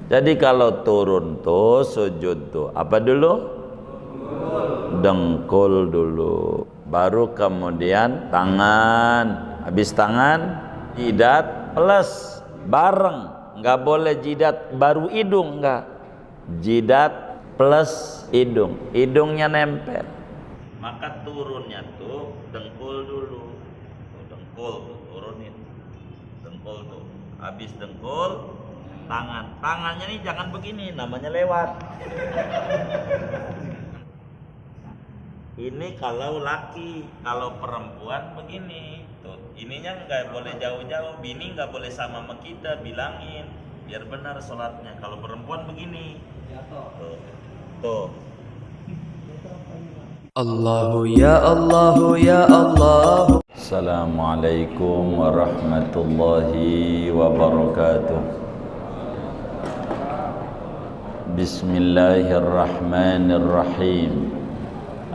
Jadi kalau turun tuh sujud tuh apa dulu? Dengkul dulu, baru kemudian tangan, habis tangan jidat plus bareng, nggak boleh jidat baru hidung, nggak, jidat plus hidung, hidungnya nempel. Maka turunnya tuh dengkul dulu, tuh, dengkul tuh turunin, dengkul tuh, habis dengkul tangannya nih jangan begini, namanya lewat. Ini kalau laki, kalau perempuan begini tuh, ininya nggak boleh jauh-jauh, bini nggak boleh sama kita, bilangin biar benar sholatnya. Kalau perempuan begini tuh. Allahu ya Allahu ya Allah. Assalamualaikum warahmatullahi wabarakatuh. Bismillahirrahmanirrahim.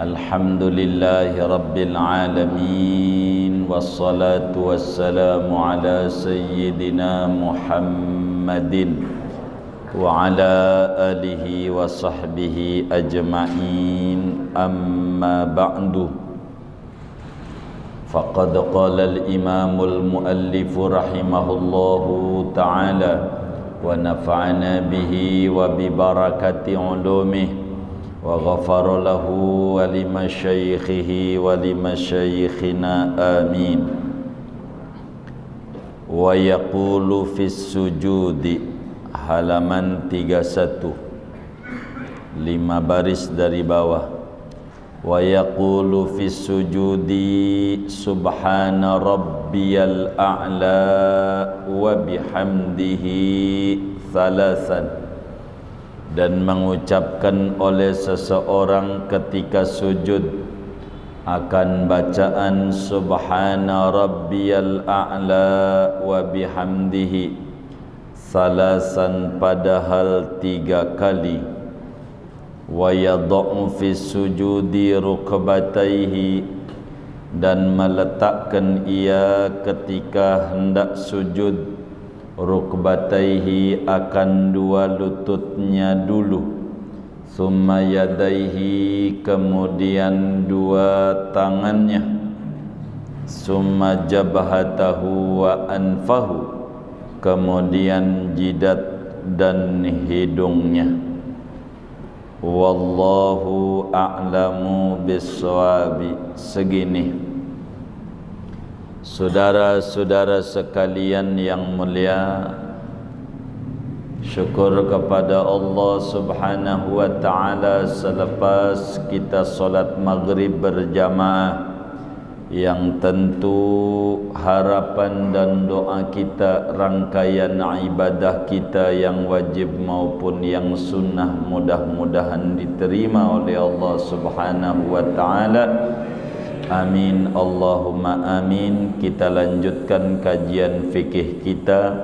Alhamdulillahi rabbil alamin. Wassalatu wassalamu ala sayyidina Muhammadin wa ala alihi wa sahbihi ajma'in. Amma ba'du. Faqad qala al-imamul muallif rahimahullahu ta'ala wa nafa'ana bihi wa bi barakati ulumihi wa ghafara lahu wa limasyaikhihi wa limasyayikhina amin. Wa yaqulu fis sujudi, halaman 31, 5 baris dari bawah. Wa yaqulu fis sujudi subhana rabbiyal a'la wa bihamdihi thalathan. Dan mengucapkan oleh seseorang ketika sujud akan bacaan subhana rabbiyal a'la wa bihamdihi salasan, padahal 3 kali. Wa yad'u fi sujudi rukbatayhi, dan meletakkan ia ketika hendak sujud rukbatayhi, akan 2 lututnya dulu. Summa yadaihi, kemudian 2 tangannya. Summa jabhatahu wa anfahu, kemudian jidat dan hidungnya. Wallahu a'lamu bis-shawabi. Segini. Saudara-saudara sekalian yang mulia, syukur kepada Allah Subhanahu wa ta'ala selepas kita solat maghrib berjamaah, yang tentu harapan dan doa kita, rangkaian ibadah kita yang wajib maupun yang sunnah, mudah-mudahan diterima oleh Allah Subhanahu wa ta'ala. Amin, Allahumma amin. Kita lanjutkan kajian fikih kita,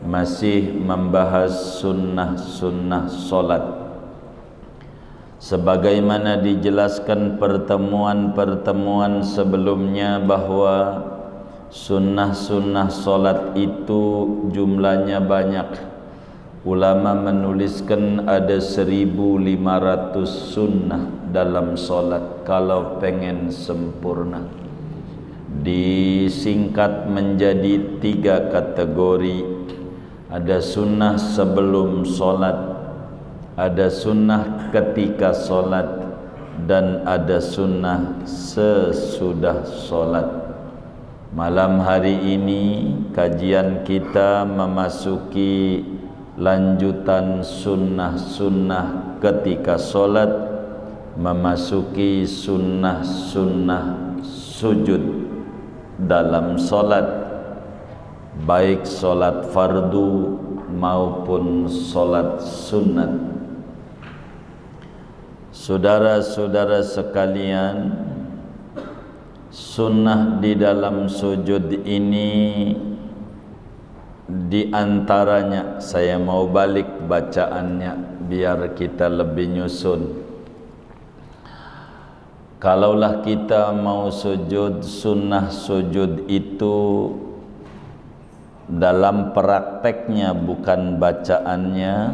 masih membahas sunnah-sunnah solat. Sebagaimana dijelaskan pertemuan-pertemuan sebelumnya bahwa sunnah-sunnah solat itu jumlahnya banyak. Ulama menuliskan ada 1500 sunnah dalam solat kalau pengen sempurna. Disingkat menjadi 3 kategori. Ada sunnah sebelum solat, ada sunnah ketika solat, dan ada sunnah sesudah solat. Malam hari ini kajian kita memasuki lanjutan sunnah-sunnah ketika solat, memasuki sunnah-sunnah sujud dalam solat, baik solat fardu maupun solat sunat. Saudara-saudara sekalian, sunnah di dalam sujud ini di antaranya, saya mau balik bacaannya biar kita lebih nyusun. Kalaulah kita mau sujud, sunnah sujud itu dalam prakteknya bukan bacaannya,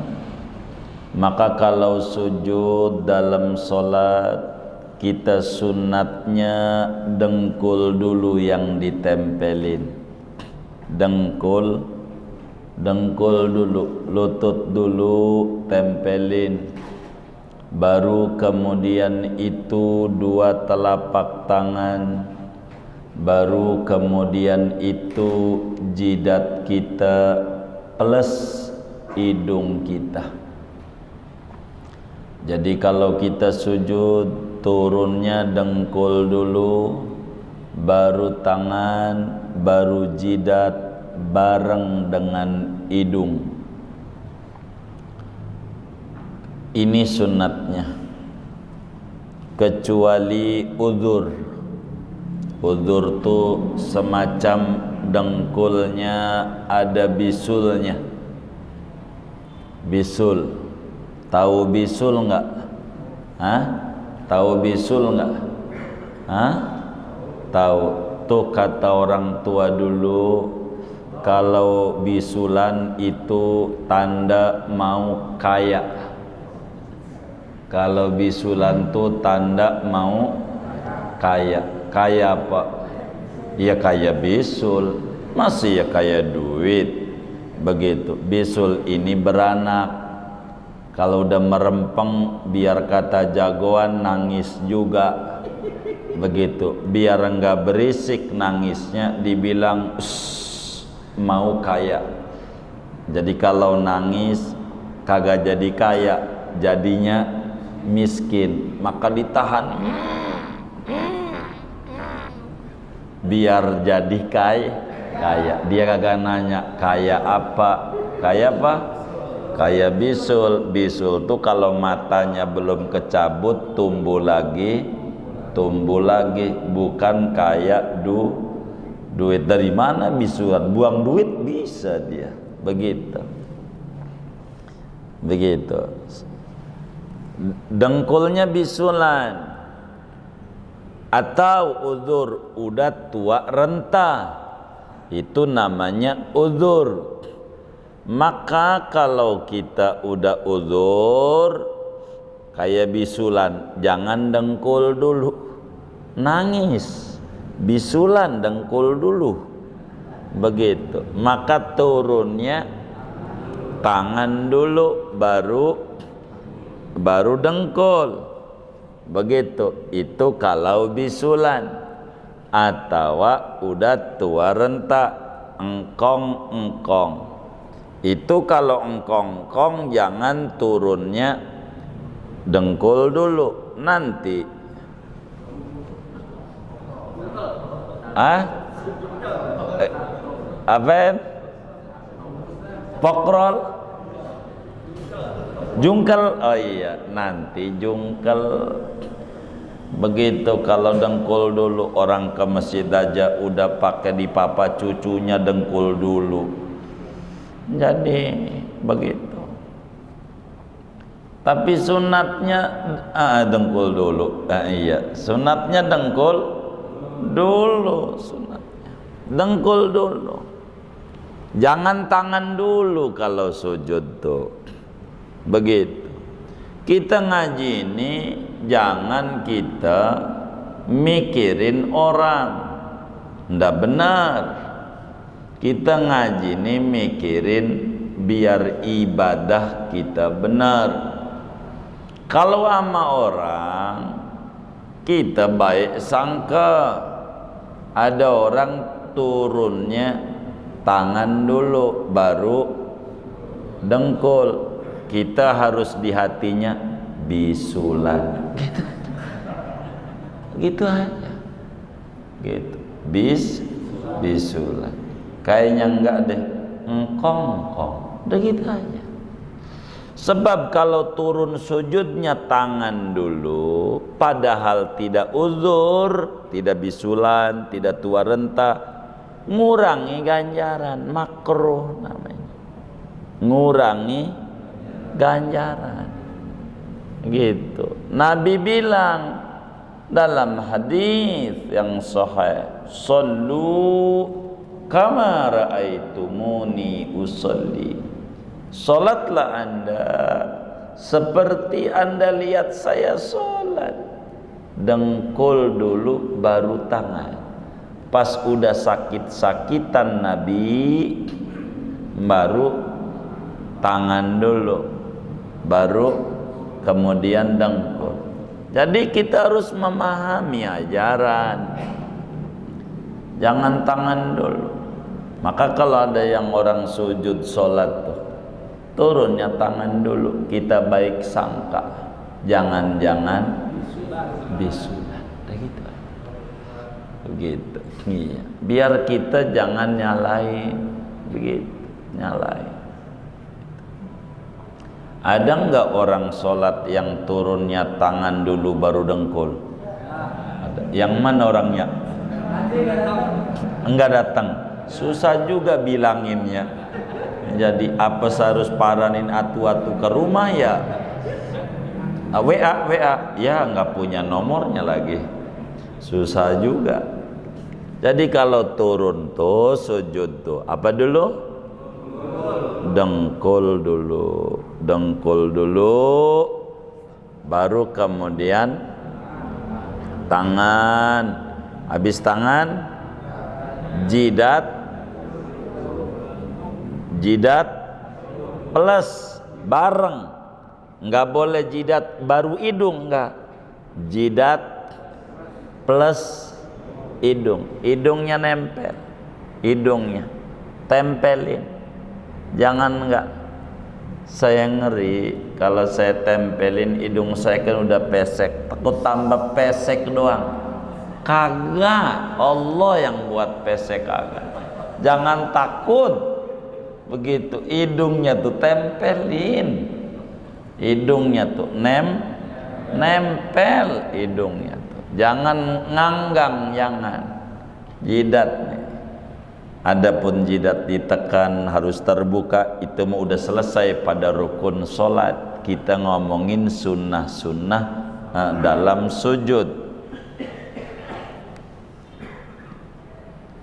maka kalau sujud dalam solat kita sunatnya dengkul dulu yang ditempelin, dengkul dulu, lutut dulu tempelin, baru kemudian itu dua telapak tangan, baru kemudian itu jidat kita plus hidung kita. Jadi kalau kita sujud turunnya dengkul dulu, baru tangan, baru jidat bareng dengan hidung. Ini sunnatnya, kecuali uzur. Uzur tu semacam dengkulnya ada bisulnya. Bisul, tahu bisul enggak? Hah? Tahu bisul enggak? Hah? Tahu. Tuh kata orang tua dulu, kalau bisulan itu tanda mau kaya. Kalau bisulan tuh tanda mau kaya. Kaya apa? Ya kaya bisul, masih ya kaya duit. Begitu. Bisul ini beranak. Kalau udah merempeng, biar kata jagoan nangis juga. Begitu. Biar enggak berisik nangisnya, dibilang mau kaya. Jadi kalau nangis kagak jadi kaya, jadinya miskin, maka ditahan. Biar jadi kaya. Dia kagak nanya kaya apa? Kaya apa? Kaya bisul. Bisul tuh kalau matanya belum kecabut tumbuh lagi, bukan kaya duit. Dari mana bisulan? Buang duit bisa dia. Begitu. Dengkulnya bisulan. Atau uzur, udah tua renta, itu namanya uzur. Maka kalau kita udah uzur kayak bisulan, jangan dengkul dulu, nangis. Bisulan dengkul dulu, begitu. Maka turunnya tangan dulu, baru dengkul. Begitu. Itu kalau bisulan. Atau udah tua renta, engkong. Itu kalau engkong jangan turunnya dengkul dulu, nanti apa? Pokrol, jungkel. Oh iya, nanti jungkel. Begitu. Kalau dengkul dulu, orang ke masjid aja udah pakai dipapa cucunya dengkul dulu. Jadi begitu. Tapi sunatnya dengkul dulu. Iya, sunatnya dengkul dulu, sunatnya dengkul dulu. Jangan tangan dulu kalau sujud tuh. Begitu. Kita ngaji ini jangan kita mikirin orang, ndak benar. Kita ngaji ini mikirin biar ibadah kita benar. Kalau sama orang kita baik sangka, ada orang turunnya tangan dulu baru dengkul, kita harus di hatinya bisulan. Gitu aja. Gitu. Bisulan. Kayaknya enggak deh. Engkong. Udah gitu aja. Sebab kalau turun sujudnya tangan dulu, padahal tidak uzur, tidak bisulan, tidak tua renta, ngurangi ganjaran, makruh namanya. Ngurangi ganjaran. Gitu. Nabi bilang dalam hadis yang sahih, "Shallu kama ra'aitumuni usolli. Salatlah Anda seperti Anda lihat saya salat. Dengkul dulu baru tangan. Pas udah sakit-sakitan Nabi, baru tangan dulu, baru kemudian dengkul. Jadi kita harus memahami ajaran. Jangan tangan dulu. Maka kalau ada yang orang sujud sholat tuh, turunnya tangan dulu, kita baik sangka. Jangan-jangan bisulat. Gitu. Begitu. Iya. Biar kita jangan nyalain. Begitu. Nyalain. Ada nggak orang sholat yang turunnya tangan dulu baru dengkul? Ada. Yang mana orangnya? Enggak datang. Susah juga bilanginnya. Jadi apa harus paranin atu-atu ke rumah ya? WA ya nggak punya nomornya lagi. Susah juga. Jadi kalau turun tuh sujud tuh apa dulu? Dengkul dulu, baru kemudian tangan. Habis tangan jidat plus bareng. Nggak boleh jidat baru hidung, nggak. Jidat plus hidungnya nempel, hidungnya tempelin. Jangan enggak. Saya ngeri kalau saya tempelin hidung saya kan udah pesek, takut tambah pesek doang. Kagak, Allah yang buat pesek kagak. Jangan takut. Begitu hidungnya tuh tempelin. Hidungnya tuh nempel hidungnya tuh. Jangan nganggang, jangan. Jidatnya. Adapun jidat ditekan harus terbuka, itu mah udah selesai pada rukun sholat. Kita ngomongin sunnah-sunnah dalam sujud.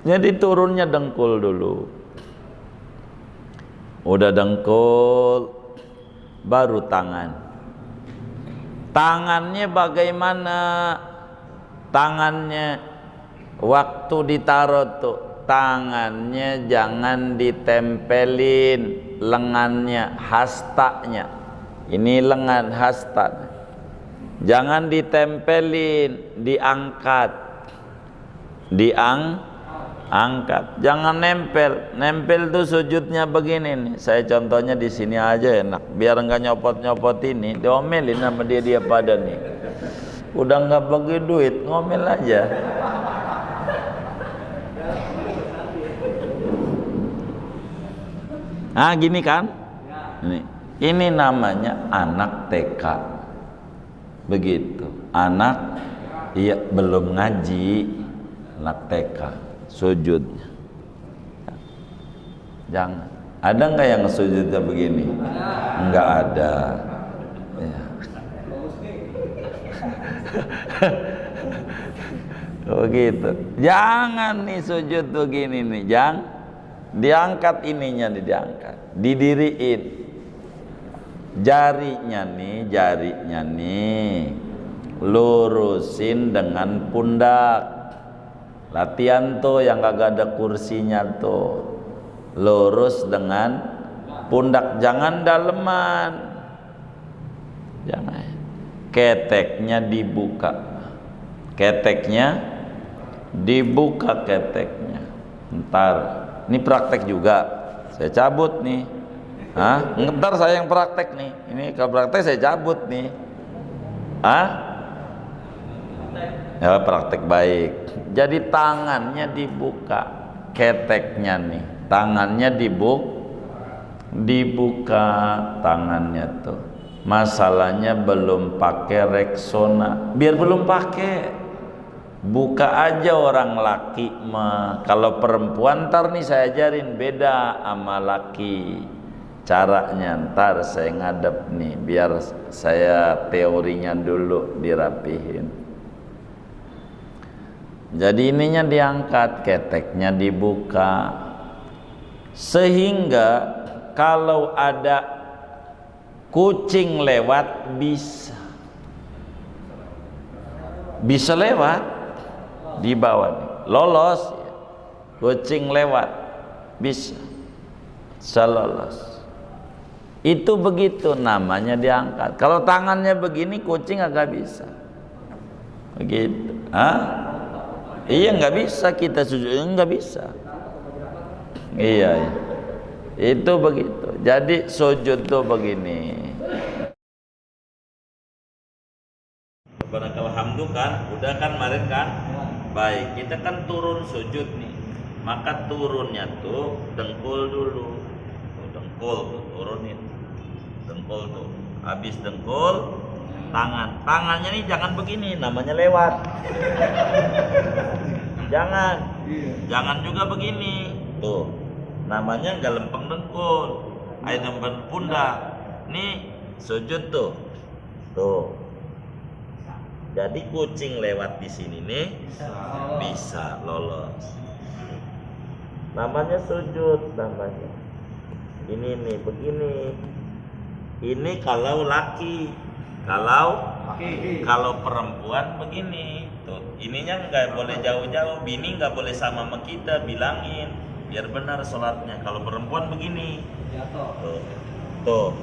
Jadi turunnya dengkul dulu. Udah dengkul, baru tangan. Tangannya bagaimana? Tangannya waktu ditaruh tuh, tangannya jangan ditempelin lengannya, hastanya. Ini lengan hasta. Jangan ditempelin, diangkat. Angkat. Jangan nempel. Nempel tuh sujudnya begini nih. Saya contohnya di sini aja enak. Biar enggak nyopot-nyopot ini, diomelin sama dia pada nih. Udah enggak bagi duit, ngomel aja. Nah gini kan, ini namanya anak TK. Begitu, anak iya belum ngaji, anak TK sujudnya. Jangan. Ada nggak yang sujudnya begini? Nggak ada. Ya. Begitu. Jangan nih sujud begini nih, jangan. Diangkat ininya, diangkat, didiriin. Jarinya nih lurusin dengan pundak. Latihan tuh yang kagak ada kursinya tuh, lurus dengan pundak, jangan daleman. Jangan. Keteknya dibuka. Keteknya. Ntar ini praktek juga, saya cabut nih. Ntar saya yang praktek nih. Ini kalau praktek saya cabut nih. Ya praktek baik. Jadi tangannya dibuka, keteknya nih. Tangannya dibuka tangannya tuh. Masalahnya belum pakai Rexona. Biar belum pakai. Buka aja orang laki mah. Kalau perempuan ntar nih saya ajarin beda sama laki. Caranya ntar saya ngadep nih, biar saya teorinya dulu dirapihin. Jadi ininya diangkat, keteknya dibuka, sehingga kalau ada kucing lewat bisa lewat di bawah nih. Lolos, kucing lewat bisa lolos. Itu begitu namanya diangkat. Kalau tangannya begini kucing agak bisa begitu. Iya, nggak bisa kita sujud, nggak bisa. Iya, itu begitu. Jadi sujud tuh begini. Alhamdulillah kan, udah kan kemarin kan. Baik, kita kan turun sujud nih. Maka turunnya tuh dengkul dulu. Dengkul tuh turunin. Dengkul tuh. Habis dengkul, tangannya nih jangan begini, namanya lewat. Jangan juga begini tuh, namanya nggak lempeng dengkul, lempeng pundak. Nih sujud tuh, jadi kucing lewat di sini nih bisa lolos, namanya sujud namanya. Ini nih begini, ini kalau laki. Kalau perempuan begini tuh, ininya nggak boleh jauh-jauh, bini nggak boleh sama kita, bilangin biar benar sholatnya. Kalau perempuan begini tuh.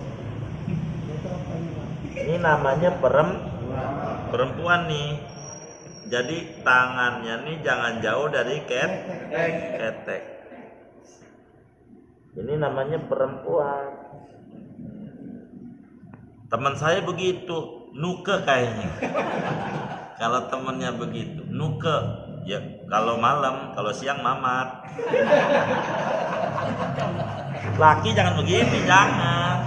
Ini namanya perempuan nih. Jadi tangannya nih jangan jauh dari ketek. Ini namanya perempuan. Teman saya begitu, nuke kayaknya. Kalau temennya begitu, nuke. Ya kalau malam, kalau siang mamat. Laki jangan begini, jangan.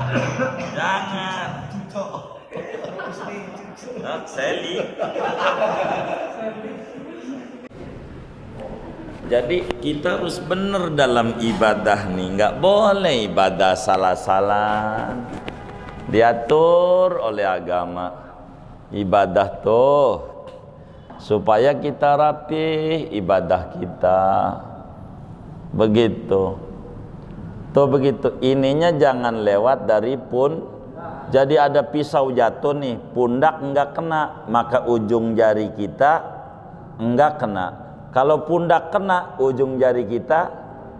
Seli. Jadi kita harus benar dalam ibadah nih, nggak boleh ibadah salah-salah. Diatur oleh agama ibadah tuh supaya kita rapi ibadah kita begitu ininya jangan lewat dari jadi ada pisau jatuh nih, pundak enggak kena, maka ujung jari kita enggak kena. Kalau pundak kena, ujung jari kita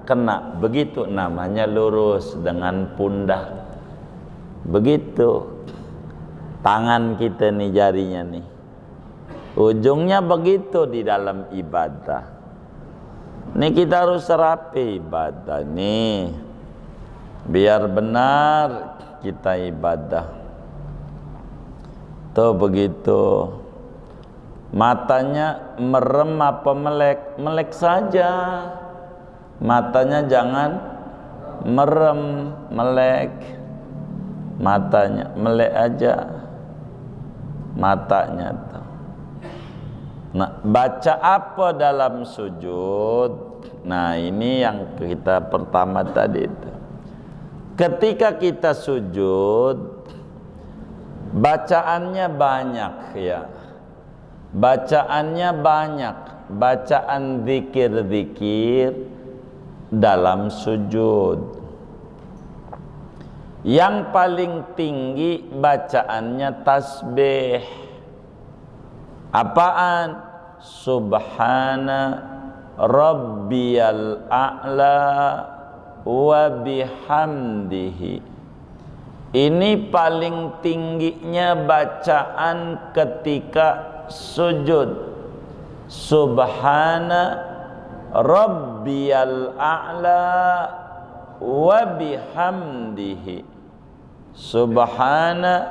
kena, begitu namanya lurus dengan pundak. Begitu tangan kita nih, jarinya nih ujungnya begitu di dalam ibadah. Nih kita harus rapi ibadah nih biar benar kita ibadah tuh begitu. Matanya merem apa melek saja, matanya jangan merem melek. Matanya melek aja, matanya tuh. Nah, baca apa dalam sujud? Nah, ini yang kita pertama tadi itu. Ketika kita sujud, bacaannya banyak ya. Bacaannya banyak, bacaan zikir-zikir dalam sujud. Yang paling tinggi bacaannya tasbih. Apaan? Subhana rabbiyal a'la wa bihamdihi. Ini paling tingginya bacaan ketika sujud. Subhana rabbiyal a'la wa bihamdihi. Subhana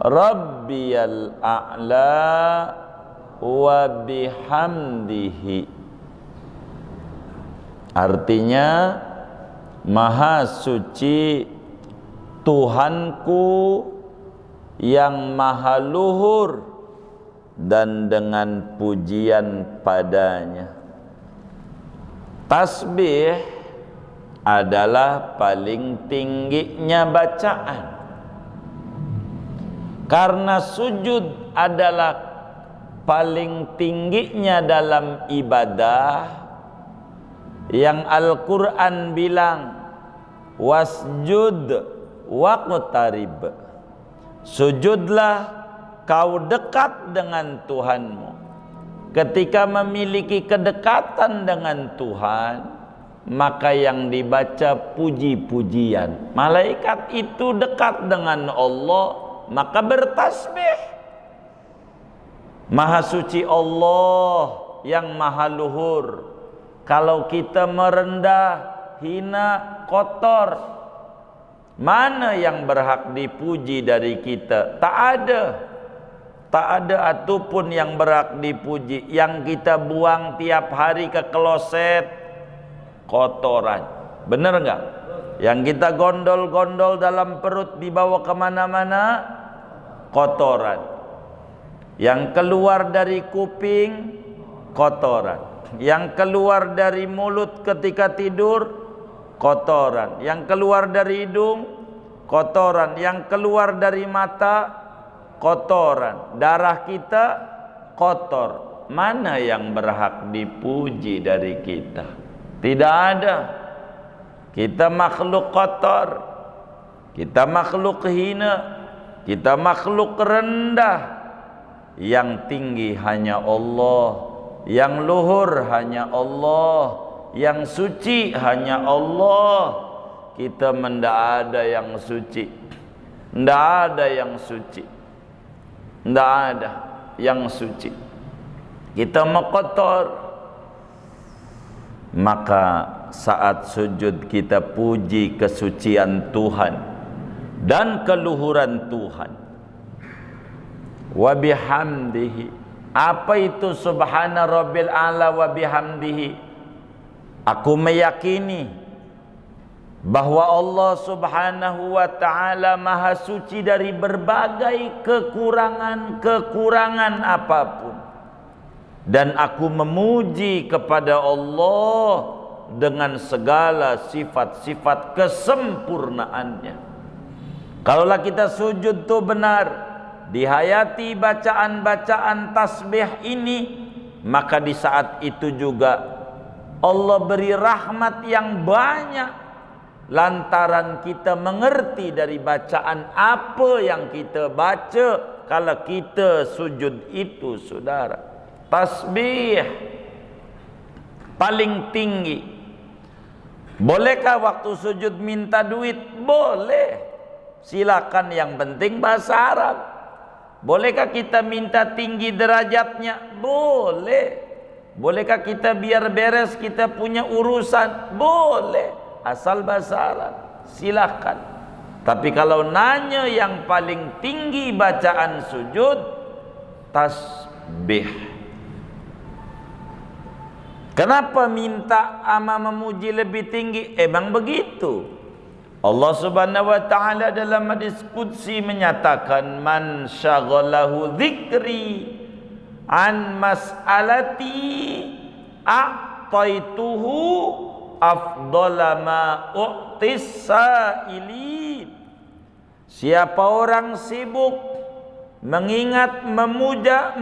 rabbiyal a'la wa bihamdihi. Artinya maha suci Tuhanku yang maha luhur dan dengan pujian padanya. Tasbih adalah paling tingginya bacaan, karena sujud adalah paling tingginya dalam ibadah yang Al-Quran bilang wasjud waqtarib, sujudlah kau dekat dengan Tuhanmu. Ketika memiliki kedekatan dengan Tuhan, maka yang dibaca puji-pujian. Malaikat itu dekat dengan Allah, maka bertasbih. Maha suci Allah yang maha luhur. Kalau kita merendah, hina, kotor, mana yang berhak dipuji dari kita? Tak ada. Tak ada atupun yang berhak dipuji. Yang kita buang tiap hari ke kloset, kotoran. Benar enggak? Yang kita gondol-gondol dalam perut dibawa kemana-mana, kotoran. Yang keluar dari kuping, kotoran. Yang keluar dari mulut ketika tidur, kotoran. Yang keluar dari hidung, kotoran. Yang keluar dari mata, kotoran. Darah kita kotor. Mana yang berhak dipuji dari kita? Tidak ada. Kita makhluk kotor, kita makhluk hina, kita makhluk rendah. Yang tinggi hanya Allah, yang luhur hanya Allah, yang suci hanya Allah. Kita mendak ada yang suci, ndak ada yang suci, ndak ada yang suci. Kita kotor. Maka saat sujud kita puji kesucian Tuhan dan keluhuran Tuhan. Wa bihamdihi. Apa itu subhana rabbil a'la wa bihamdihi? Aku meyakini bahwa Allah subhanahu wa ta'ala maha suci dari berbagai kekurangan-kekurangan apapun. Dan aku memuji kepada Allah dengan segala sifat-sifat kesempurnaannya. Kalaulah kita sujud itu benar, dihayati bacaan-bacaan tasbih ini, maka di saat itu juga Allah beri rahmat yang banyak lantaran kita mengerti dari bacaan apa yang kita baca kalau kita sujud itu, saudara. Tasbih paling tinggi. Bolehkah waktu sujud minta duit? Boleh. Silakan, yang penting bahasa Arab. Bolehkah kita minta tinggi derajatnya? Boleh. Bolehkah kita biar beres kita punya urusan? Boleh. Asal bahasa Arab. Silakan. Tapi kalau nanya yang paling tinggi bacaan sujud, tasbih. Kenapa minta ama memuji lebih tinggi? Emang begitu. Allah subhanahu wa ta'ala dalam hadis qudsi menyatakan, man syaghalahu dzikri an mas'alati a'taituhu afdala ma u'tis sa'ilin. Siapa orang sibuk mengingat,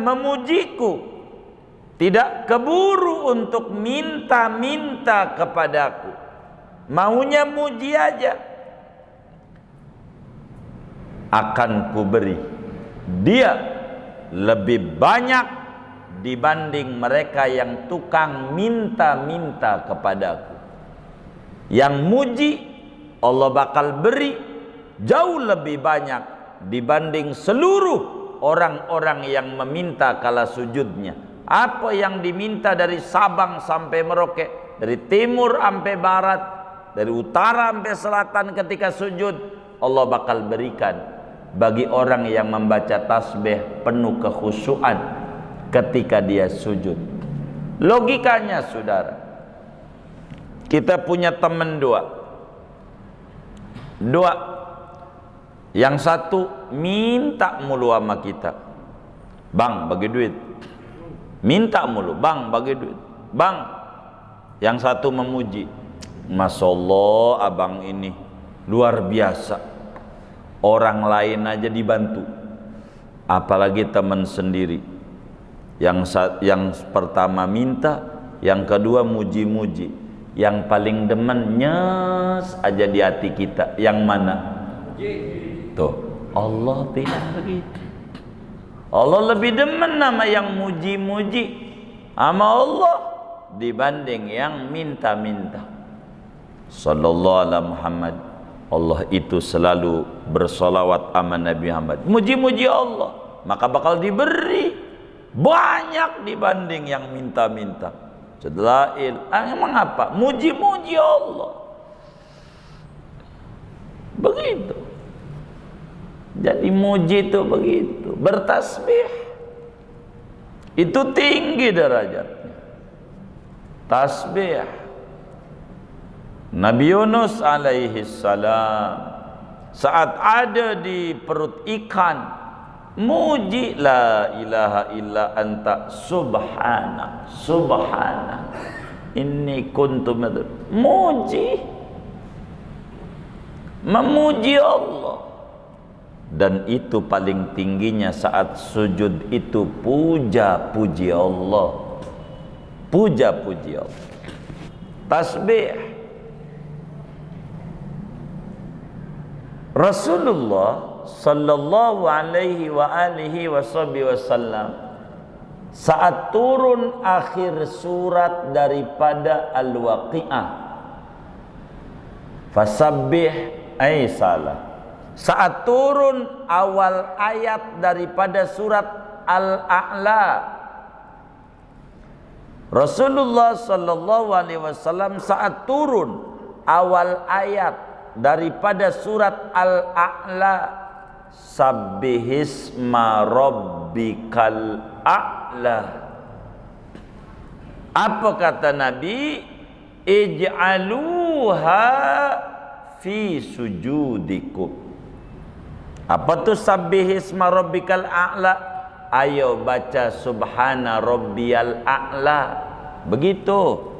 memujiku, tidak keburu untuk minta-minta kepadaku, maunya muji aja, akan kuberi dia lebih banyak dibanding mereka yang tukang minta-minta kepadaku. Yang muji Allah bakal beri jauh lebih banyak dibanding seluruh orang-orang yang meminta kala sujudnya. Apa yang diminta dari Sabang sampai Merauke, dari timur sampai barat, dari utara sampai selatan ketika sujud, Allah bakal berikan bagi orang yang membaca tasbih penuh kekhusyuan ketika dia sujud. Logikanya, saudara, kita punya teman dua. Yang satu minta mulu sama kita, bang bagi duit. Minta mulu, bang bagi duit, bang. Yang satu memuji, Masya Allah abang ini luar biasa, orang lain aja dibantu, apalagi teman sendiri. Yang pertama minta, yang kedua muji-muji, yang paling demen nyes aja di hati kita. Yang mana? Tuh, Allah bilang begitu. Allah lebih demen nama yang muji-muji sama Allah dibanding yang minta-minta. Sallallahu alaihi Muhammad. Allah itu selalu bersolawat sama Nabi Muhammad, muji-muji Allah, maka bakal diberi banyak dibanding yang minta-minta. Setelah emang apa? Muji-muji Allah. Begitu. Jadi muji itu begitu, bertasbih itu tinggi derajatnya. Tasbih. Nabi Yunus alaihi salam saat ada di perut ikan, muji la ilaha illa anta subhana subhana inni kuntu muji, memuji Allah. Dan itu paling tingginya saat sujud itu puja-puji Allah, puja-puji Allah, tasbih. Rasulullah sallallahu alaihi wa alihi wasallam saat turun akhir surat daripada Al-Waqi'ah, fasabbih ay salah, saat turun awal ayat daripada surat Al-A'la, Rasulullah sallallahu alaihi wasallam saat turun awal ayat daripada surat Al-A'la, sabbihisma rabbikal a'la. Apa kata Nabi? Ij'aluha fi sujudikum. Apa tu sabbihisma rabbikal a'la? Ayo baca subhana rabbiyal a'la. Begitu.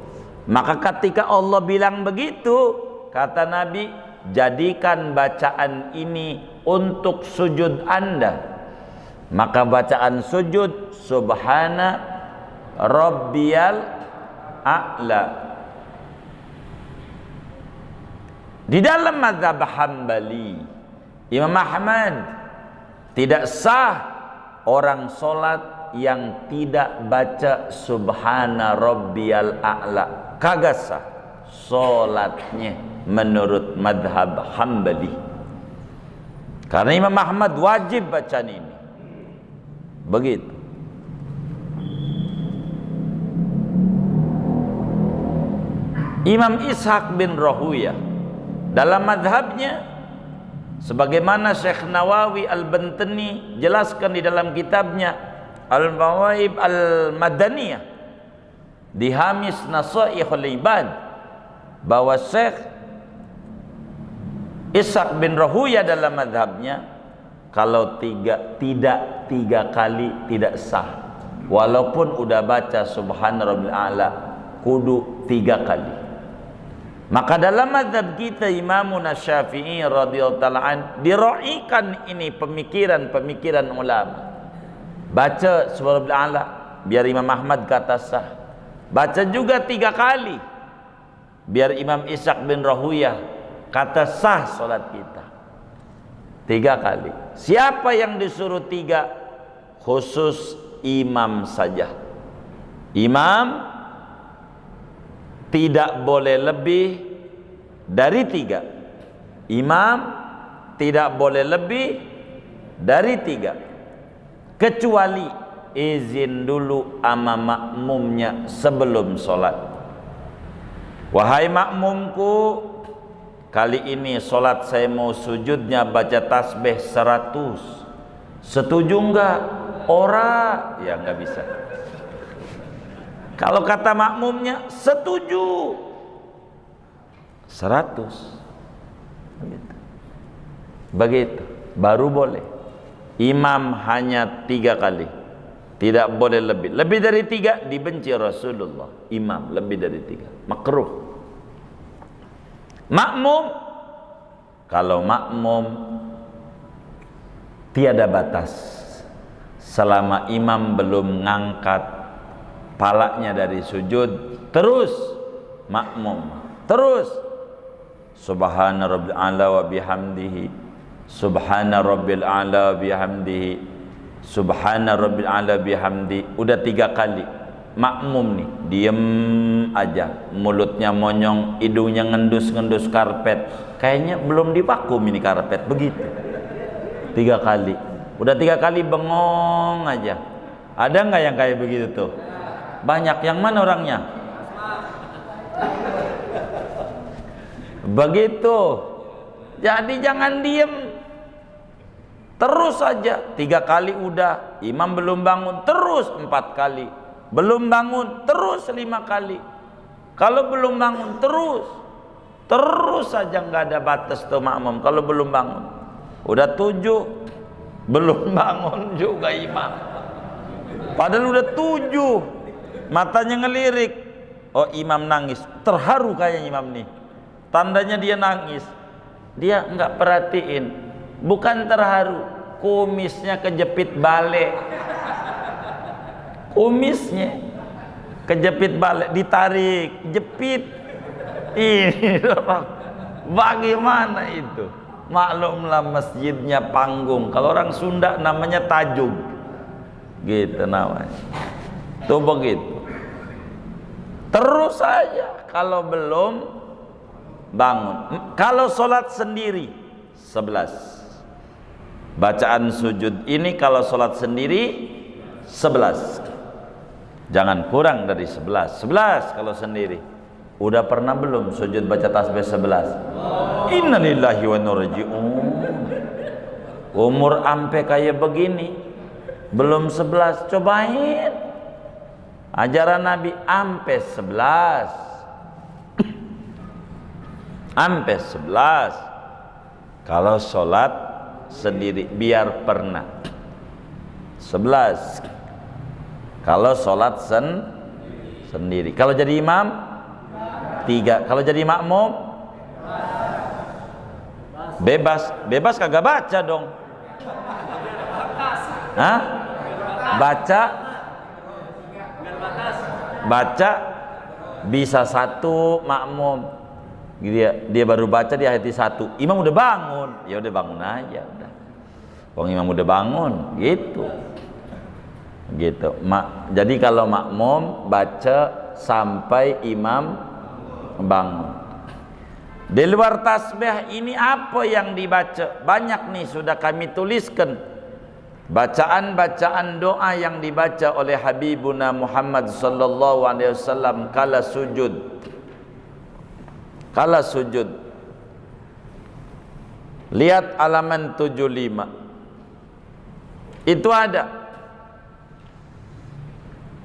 Maka ketika Allah bilang begitu, kata Nabi, jadikan bacaan ini untuk sujud Anda. Maka bacaan sujud subhana rabbiyal a'la. Di dalam mazhab Hambali, Imam Ahmad, tidak sah orang solat yang tidak baca subhana rabbiyal a'la. Kagak sah solatnya menurut madhab Hambali. Karena Imam Ahmad wajib bacaan ini. Begitu. Imam Ishaq bin Rahuyah dalam madhabnya, sebagaimana Syekh Nawawi Al-Bantani jelaskan di dalam kitabnya Al-Mawaib Al-Madaniyah di Hamis Nasaihul Ibad, bahwa Syekh Ishaq bin Rahuyah dalam madhabnya, kalau tidak tiga kali tidak sah, walaupun udah baca subhana rabbil a'la, kudu 3 kali. Maka dalam mazhab kita Imamuna Syafi'i radhiyallahu ta'ala an, dira'ikan ini pemikiran ulama. Baca subhana rabbil a'la biar Imam Ahmad kata sah. Baca juga 3 kali biar Imam Ishaq bin Rahuyah kata sah solat kita. 3 kali. Siapa yang disuruh 3? Khusus imam saja. Imam tidak boleh lebih dari 3. Imam tidak boleh lebih dari 3, kecuali izin dulu sama makmumnya sebelum sholat. Wahai makmumku, kali ini sholat saya mau sujudnya baca tasbih 100. Setuju enggak? Ora, ya enggak bisa. Kalau kata makmumnya setuju 100. Begitu baru boleh. Imam hanya 3 kali, tidak boleh lebih. Lebih dari 3 dibenci Rasulullah. Imam lebih dari 3 makruh. Makmum, kalau makmum tiada batas, selama imam belum ngangkat palanya dari sujud, terus makmum terus subhana rabbil a'la wa bihamdihi, subhana rabbil a'la bihamdihi, subhana rabbil a'la bihamdi. Udah 3 kali makmum nih diem aja, mulutnya monyong, hidungnya ngendus-ngendus karpet, kayaknya belum divakum ini karpet, begitu 3 kali. Udah 3 kali bengong aja. Ada nggak yang kayak begitu tuh? Banyak. Yang mana orangnya? Begitu. Jadi jangan diem, terus aja. 3 kali udah, imam belum bangun, terus 4 kali. Belum bangun, terus 5 kali. Kalau belum bangun, terus aja, nggak ada batas tuh makmum. Kalau belum bangun, udah 7, belum bangun juga imam. Padahal udah 7, matanya ngelirik. Oh, imam nangis, terharu kayaknya imam nih. Tandanya dia nangis. Dia nggak perhatiin, bukan terharu, kumisnya kejepit balik. Kumisnya kejepit balik, ditarik, jepit. Ini orang bagaimana itu? Maklumlah masjidnya panggung. Kalau orang Sunda namanya tajung, gitu namanya. Tuh begitu. Terus saja kalau belum bangun. Kalau sholat sendiri 11. Bacaan sujud ini kalau sholat sendiri 11. Jangan kurang dari 11. 11 kalau sendiri. Udah pernah belum sujud baca tasbih 11? Innalillahi wa inna ilaihi raji'un. Umur ampe kayak begini belum 11, cobain. Ajaran Nabi ampe 11. Ampe 11. Kalau sholat sendiri biar pernah 11. Kalau sholat sendiri. Kalau jadi imam 3. Kalau jadi makmum bebas kagak baca dong. Hah? Baca bisa 1 makmum. Dia baru baca di ayat 1. Imam udah bangun. Ya udah bangun aja udah. Wong imam udah bangun, gitu. Jadi kalau makmum baca sampai imam bangun. Di luar tasbih ini apa yang dibaca? Banyak nih sudah kami tuliskan. Bacaan-bacaan doa yang dibaca oleh Habibuna Muhammad sallallahu alaihi wasallam kala sujud. Kala sujud. Lihat halaman 75. Itu ada.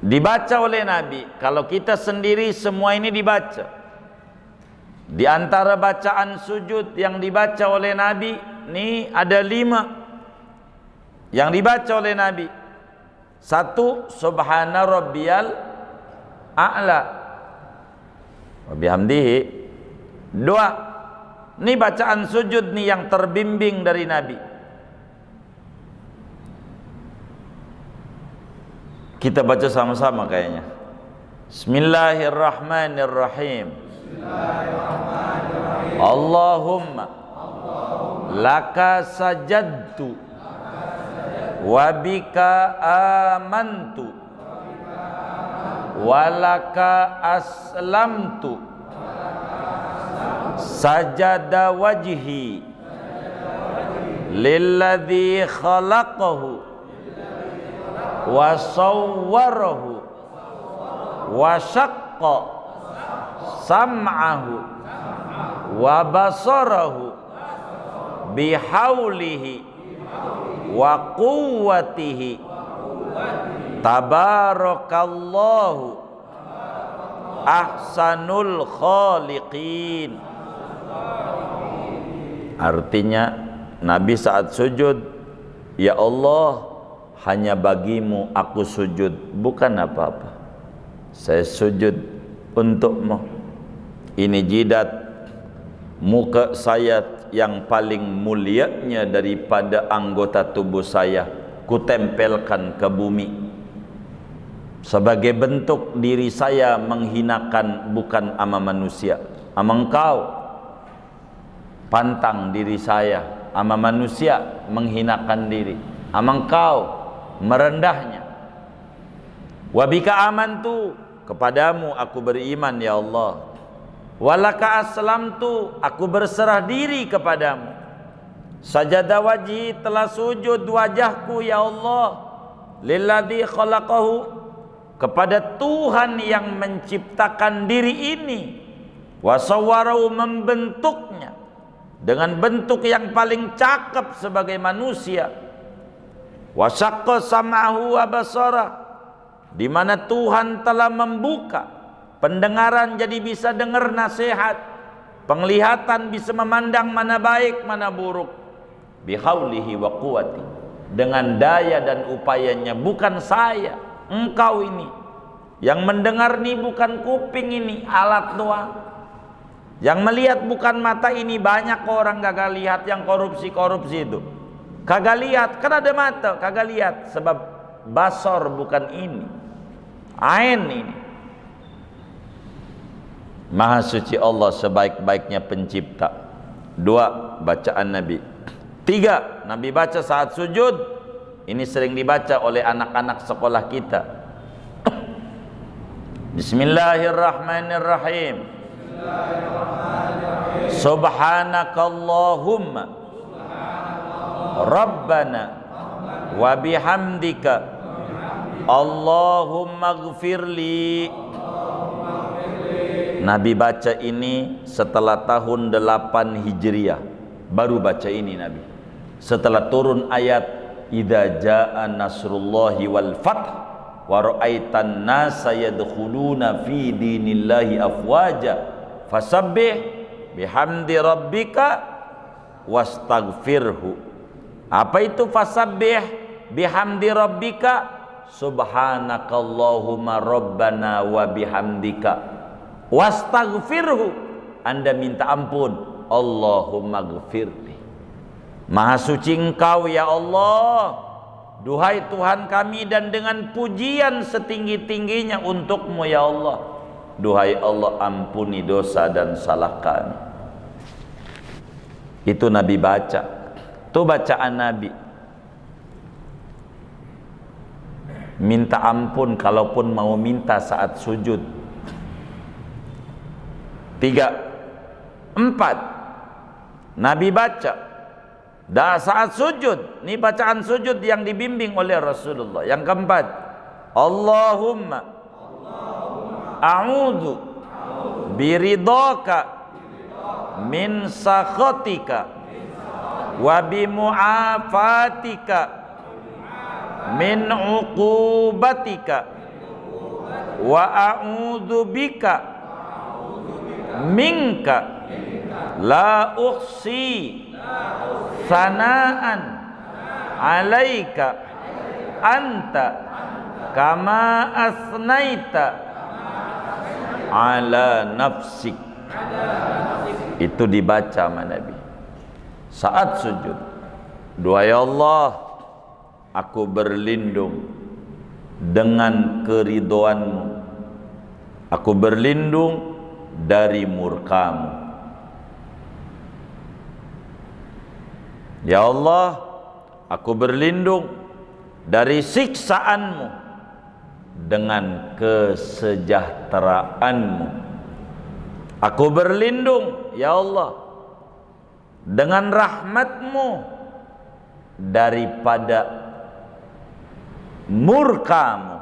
Dibaca oleh Nabi. Kalau kita sendiri semua ini dibaca. Di antara bacaan sujud yang dibaca oleh Nabi, ini ada 5 yang dibaca oleh Nabi. 1, subhana rabbiyal a'la wa bihamdihi. 2, ini bacaan sujud nih yang terbimbing dari Nabi. Kita baca sama-sama kayaknya. Bismillahirrahmanirrahim. Allahumma laka sajadtu wa bika amantu wa laka aslamtu sajada wajhi lilladzi khalaqahu wa sawwarahu wa syaqqa sam'ahu wa basarahu bihaulihi wa quwwatihi tabarakallahu ahsanul khaliqin. Artinya Nabi saat sujud, ya Allah, hanya bagimu aku sujud, bukan apa-apa. Saya sujud untukmu. Ini jidat muka saya yang paling mulianya daripada anggota tubuh saya. kutempelkan ke bumi. Sebagai bentuk diri saya menghinakan bukan ama manusia, ama engkau pantang diri saya, ama manusia menghinakan diri, ama engkau merendahnya. Wa bika amantu, kepadamu aku beriman ya Allah. Walaka aslamtu, aku berserah diri kepadamu. Sajada wajhi, telah sujud wajahku ya Allah. Lilladzi khalaqahu, kepada Tuhan yang menciptakan diri ini. Wasawwarahu, membentuknya dengan bentuk yang paling cakep sebagai manusia. Wasaqqa sam'ahu wa basara, di mana Tuhan telah membuka pendengaran jadi bisa dengar nasihat, penglihatan bisa memandang mana baik mana buruk. Bihaulihi wa quwwati, dengan daya dan upayanya, bukan saya, engkau ini yang mendengar nih, bukan kuping ini, alat doang. Yang melihat bukan mata ini, banyak orang kagak lihat yang korupsi itu. Kagak lihat, kan ada mata, kagak lihat sebab basor bukan ini. Ain ini. Maha suci Allah sebaik-baiknya pencipta. 2, bacaan Nabi. 3, Nabi baca saat sujud. Ini sering dibaca oleh anak-anak sekolah kita. Bismillahirrahmanirrahim. Subhanakallahumma Rabbana wa bihamdika Allahumma gfirli. Nabi baca ini setelah tahun 8 Hijriah. Baru baca ini Nabi. Setelah turun ayat idza jaa nasrullahi wal fath wa ra'aitan nasa yadkhuluna fi dinillahi afwaja fasabbih bihamdi rabbika wastaghfirhu. Apa itu fasabbih bihamdi rabbika? Subhanakallahumma rabbana wa bihamdika wastaghfirhu, Anda minta ampun, Allahumma gfirli. Maha suci engkau ya Allah, duhai Tuhan kami, dan dengan pujian setinggi-tingginya untukmu ya Allah, duhai Allah ampuni dosa dan salah kami. Itu Nabi baca. Itu bacaan Nabi. Minta ampun kalaupun mau minta saat sujud. 3, 4, Nabi baca saat sujud. Ini bacaan sujud yang dibimbing oleh Rasulullah. Yang keempat, Allahumma a'udzu biridhaka min sakhatika wa bimu'afatika min uqubatika wa a'udzu bika minka la uhsi sanaan alaika anta kama asnaita ala nafsik. Itu dibaca sama Nabi saat sujud. Doa ya Allah, aku berlindung dengan keridhoanmu, aku berlindung dari murkamu. Ya Allah, aku berlindung dari siksaanmu dengan kesejahteraanmu. Aku berlindung ya Allah dengan rahmatmu daripada murkamu.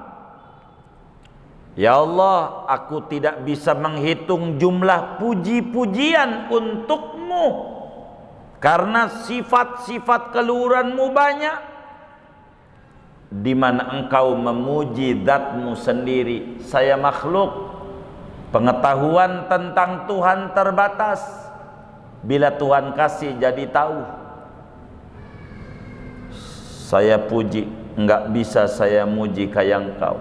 Ya Allah, aku tidak bisa menghitung jumlah puji-pujian untukmu, karena sifat-sifat keluhuranmu banyak, di mana engkau memuji zatmu sendiri. Saya makhluk, pengetahuan tentang Tuhan terbatas. Bila Tuhan kasih jadi tahu. Saya puji, enggak bisa saya muji kayak engkau.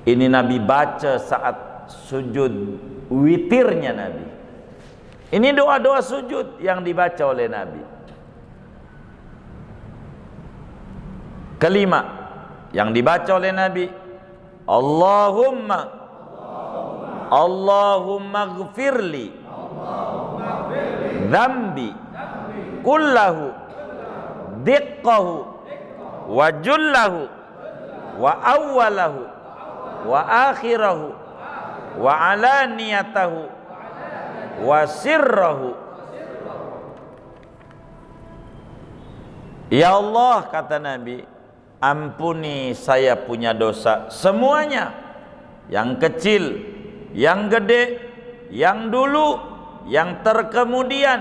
Ini Nabi baca saat sujud witirnya Nabi. Ini doa-doa sujud yang dibaca oleh Nabi. Kelima yang dibaca oleh Nabi, Allahumma gfirli dzambi kullahu diqqahu wa jullahu wa awwalahu wa akhirahu wa alaniyatahu wa sirrahu. Ya Allah, kata Nabi, ampuni saya punya dosa semuanya, yang kecil, yang gede, yang dulu, yang terkemudian,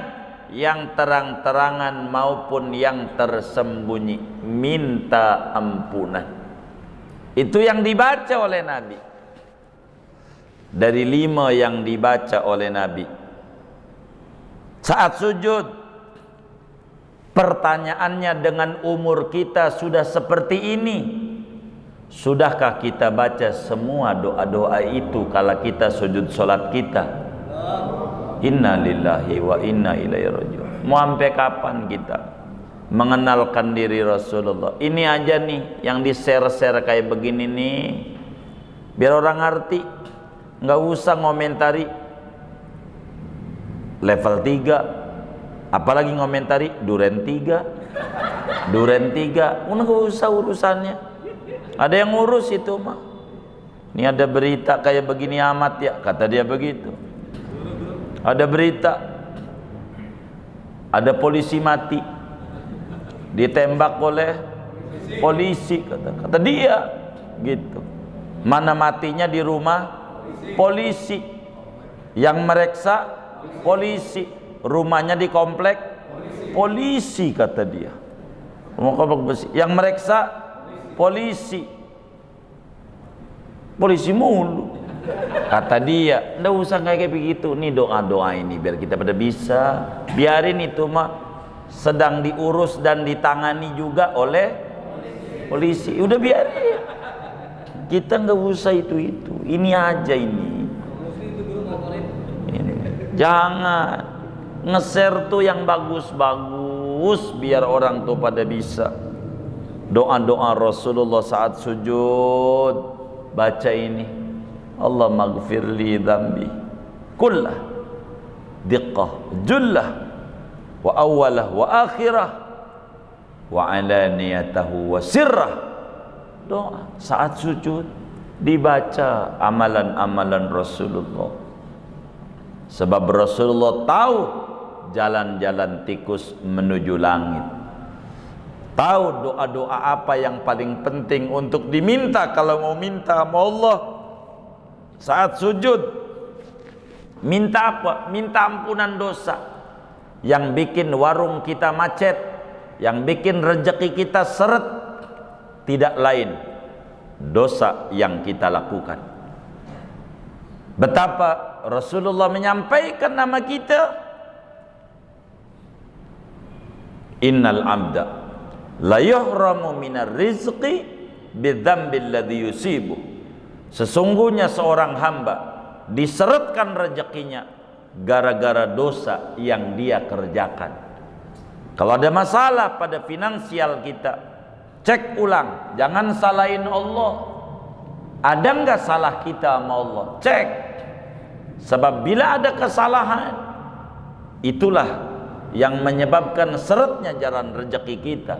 yang terang-terangan maupun yang tersembunyi. Minta ampunan. Itu yang dibaca oleh Nabi. Dari 5 yang dibaca oleh Nabi saat sujud, pertanyaannya, dengan umur kita sudah seperti ini, sudahkah kita baca semua doa-doa itu kala kita sujud solat kita? Inna lillahi wa inna ilaihi raji'un. Mau sampai kapan kita mengenalkan diri Rasulullah? Ini aja nih yang di-share-share kayak begini nih, biar orang ngerti. Nggak usah ngomentari level 3, apalagi ngomentari Duren 3, nggak usah urusannya. Ada yang ngurus itu mah. Ini ada berita kayak begini amat ya, kata dia begitu. Ada berita, ada polisi mati, ditembak oleh polisi, kata dia gitu. Mana matinya di rumah polisi, yang mereksa polisi, rumahnya di komplek polisi, kata dia. Rumah komplek polisi, yang mereksa polisi mulu, kata dia. Nggak usah kayak begitu. Nih doa-doa ini biar kita pada bisa. Biarin itu mah sedang diurus dan ditangani juga oleh polisi. Udah biarin. Kita nggak usah itu. Ini aja ini. Jangan nge-share tuh yang bagus-bagus biar orang tuh pada bisa. Doa-doa Rasulullah saat sujud, baca ini. Allahumma gfirli dzambi kullah diqqah jullah wa awwalah wa akhirah wa alaniyatahu wa sirrah. Doa saat sujud dibaca amalan-amalan Rasulullah, sebab Rasulullah tahu jalan-jalan tikus menuju langit, tahu doa-doa apa yang paling penting untuk diminta kalau mau minta sama Allah saat sujud. Minta apa? Minta ampunan dosa yang bikin warung kita macet, yang bikin rezeki kita seret. Tidak lain dosa yang kita lakukan. Betapa Rasulullah menyampaikan nama kita, innal abda la yuhramu minar rizqi bidzambil ladzi yusibu. Sesungguhnya seorang hamba diseretkan rezekinya gara-gara dosa yang dia kerjakan. Kalau ada masalah pada finansial kita, cek ulang, jangan salahin Allah. Ada nggak salah kita sama Allah? Cek. Sebab bila ada kesalahan, itulah yang menyebabkan seretnya jalan rezeki kita.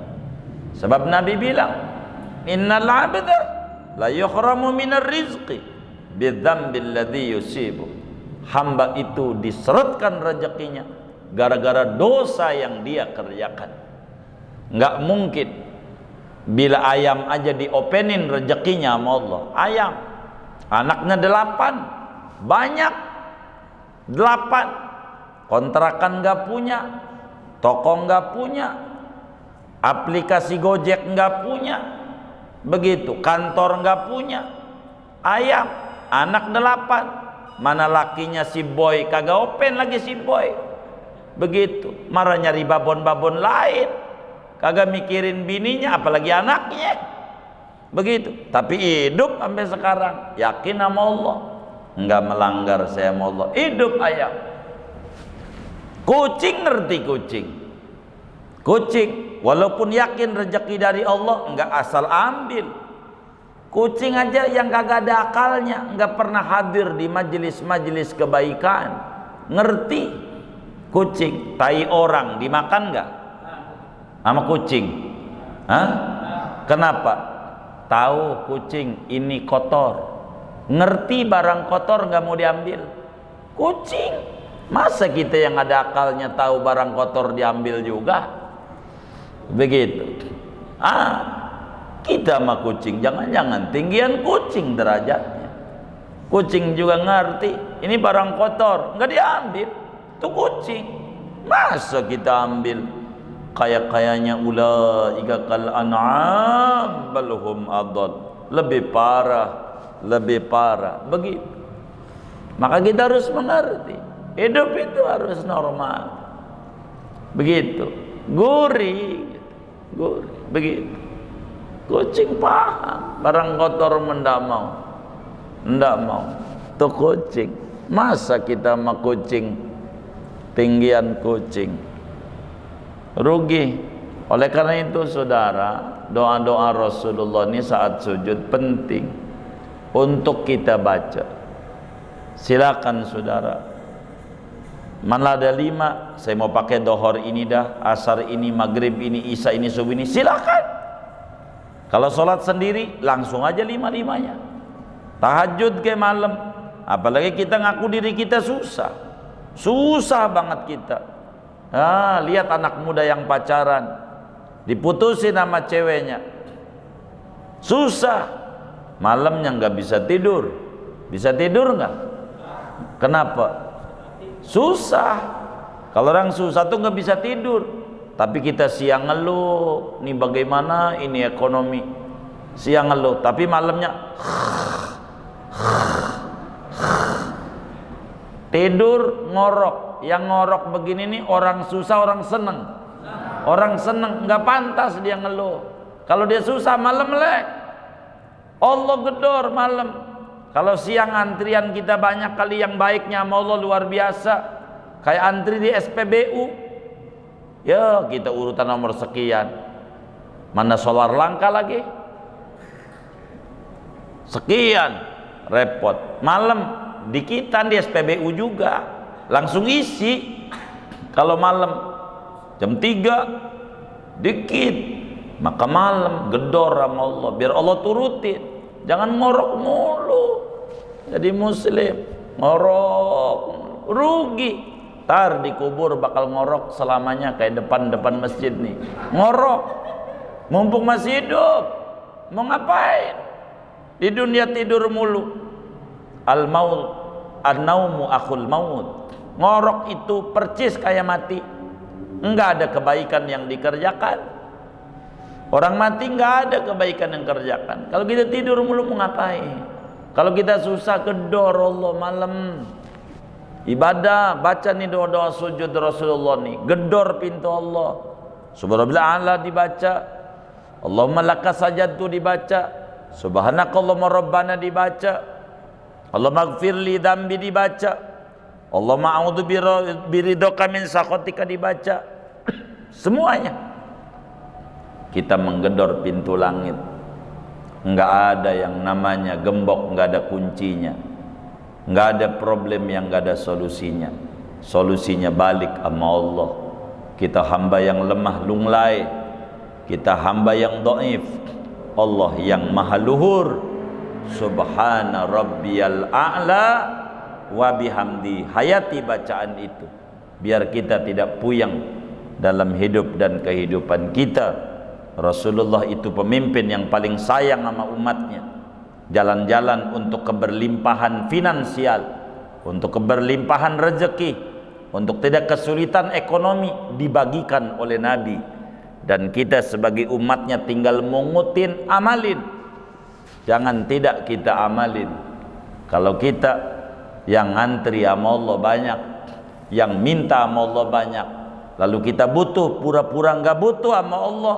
Sebab Nabi bilang, innal abda la yuhramu minar rizqi bidzambil ladzi yusibu. Hamba itu diseretkan rezekinya gara-gara dosa yang dia kerjakan. Nggak mungkin bila ayam aja diopenin rezekinya sama Allah. Ayam anaknya 8, banyak 8, kontrakan nggak punya, toko nggak punya, aplikasi Gojek nggak punya, begitu, kantor nggak punya. Ayam anak 8, mana lakinya si boy kagak open lagi si boy, begitu, marah nyari babon-babon lain, kagak mikirin bininya apalagi anaknya, begitu. Tapi hidup sampai sekarang yakin sama Allah, nggak melanggar saya sama Allah, hidup ayam. Kucing ngerti kucing, Kucing walaupun yakin rezeki dari Allah enggak asal ambil. Kucing aja yang kagak ada akalnya, enggak pernah hadir di majelis-majelis kebaikan. Ngerti? Kucing, tai orang dimakan enggak? Sama kucing? Hah? Kenapa? Tahu kucing ini kotor. Ngerti barang kotor enggak mau diambil. Kucing. Masa kita yang ada akalnya tahu barang kotor diambil juga? Begitu. Kita sama kucing jangan-jangan tinggian kucing derajatnya. Kucing juga ngerti ini barang kotor, enggak diambil. Itu kucing. Masa kita ambil? Kayak-kayaknya ulaika kal an'am bal hum adall. Lebih parah. Begitu. Maka kita harus mengerti, hidup itu harus normal. Begitu. Gurih. Begitu. Kucing paham barang kotor mendak mau. Itu kucing. Masa kita sama kucing tinggian kucing? Rugi. Oleh karena itu saudara, doa-doa Rasulullah ini saat sujud penting untuk kita baca. Silakan saudara, mana ada 5, saya mau pakai dohor ini dah, asar ini, maghrib ini, isya ini, subuh ini, silakan. Kalau sholat sendiri langsung aja 5-5-nya. Tahajud ke malam, apalagi kita ngaku diri kita susah banget kita. Lihat anak muda yang pacaran diputusin sama ceweknya, susah, malamnya nggak bisa tidur. Bisa tidur nggak? Kenapa? Susah. Kalau orang susah tuh nggak bisa tidur. Tapi kita siang ngeluh, nih bagaimana ini ekonomi, siang ngeluh, tapi malamnya tidur ngorok. Yang ngorok begini nih orang susah, orang seneng, nggak pantas dia ngeluh. Kalau dia susah malam melek, Allah gedor malam. Kalau siang antrian kita banyak kali, yang baiknya sama Allah luar biasa, kayak antri di SPBU. Ya kita urutan nomor sekian, mana solar langka lagi, sekian, repot. Malam dikitan di SPBU juga, langsung isi. Kalau malam jam 3 dikit, maka malam gedor sama Allah, biar Allah turutin. Jangan ngorok mulu. Jadi muslim ngorok rugi. Tar dikubur bakal ngorok selamanya, kayak depan masjid nih. Ngorok. Mumpung masih hidup. Mau ngapain? Di dunia tidur mulu. Al-maut, an-naumu akhul maut. Ngorok itu percis kayak mati. Enggak ada kebaikan yang dikerjakan. Orang mati enggak ada kebaikan yang kerjakan. Kalau kita tidur mulu mau ngapain? Kalau kita susah gedor Allah malam. Ibadah, baca nih doa-doa sujud Rasulullah nih, gedor pintu Allah. Subhanallah dibaca. Allahumma laka sajadtu dibaca. Subhanakallahumma rabbana dibaca. Allahumma gfirli dambi dibaca. Allahumma a'udzu biridhoka min sakhatika dibaca. Semuanya kita menggedor pintu langit. Enggak ada yang namanya gembok, enggak ada kuncinya. Enggak ada problem yang enggak ada solusinya. Solusinya balik sama Allah. Kita hamba yang lemah lunglai, kita hamba yang dhaif. Allah yang maha luhur. Subhana rabbiyal a'la wa bihamdi. Hayati bacaan itu biar kita tidak puyeng dalam hidup dan kehidupan kita. Rasulullah itu pemimpin yang paling sayang sama umatnya. Jalan-jalan untuk keberlimpahan finansial, untuk keberlimpahan rezeki, untuk tidak kesulitan ekonomi dibagikan oleh Nabi. Dan kita sebagai umatnya tinggal mengutin, amalin. Jangan tidak kita amalin. Kalau kita yang ngantri sama Allah banyak, yang minta sama Allah banyak, lalu kita butuh, pura-pura nggak butuh sama Allah,